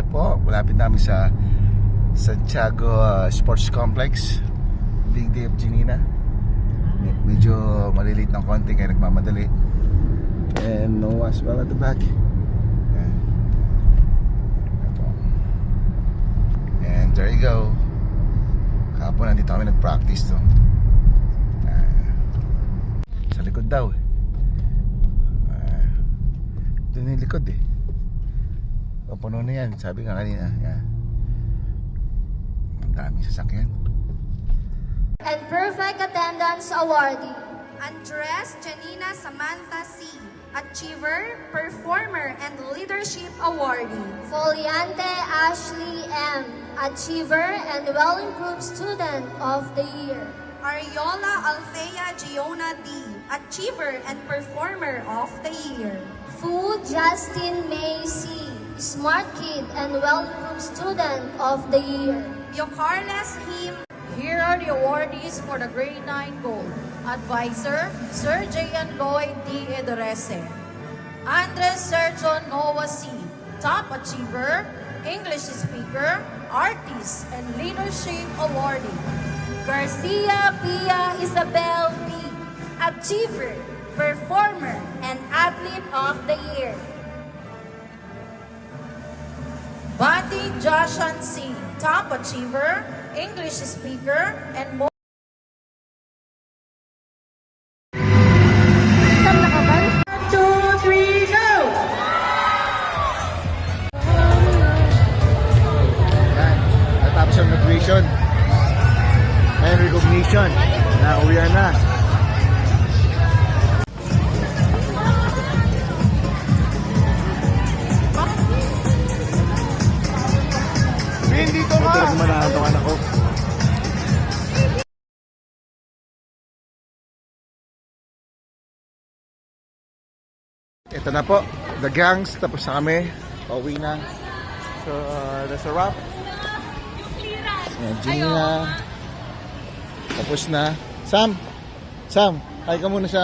na po. Malapit namin sa Santiago Sports Complex. Big day of Janina. Medyo maliliit ng konti kaya nagmamadali. And no as well at the back. Ayan. Ito. And there you go. Kahapon nandito kami nag-practice to. Sa likod daw. Doon yung likod eh. Puno na yan. Sabi nga kanina. Yan. Ang daming sasakyan. And perfect attendance awardee. Andres Janina Samantha C. Achiever, Performer, and Leadership Awardee. Foliante Ashley M. Achiever and Well-Improved Student of the Year. Ariola Althea Giona D. Achiever and Performer of the Year. Fu Justin May C. Smart Kid and Well-Improved Student of the Year. Yocarles Him. Here are the awardees for the Grade 9 Gold. Advisor, Sir J.N. Lloyd D. Edorese. Andres Sergio Noah C. Top Achiever, English Speaker, Artist, and Leadership Awardee. Garcia Pia Isabel P. Achiever, Performer, and Athlete of the Year. Bati Joshan C. Top Achiever, English Speaker, and more. Natapos ang graduation and recognition. Nauwi na. Hindi ko nga. Ito naman ang anak ko. Ito na po. The gangs. Tapos na kami. Pauwi na. So, that's a wrap. Ayan, Gina. Tapos na. Sam, hi ka muna sa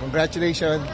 congratulations.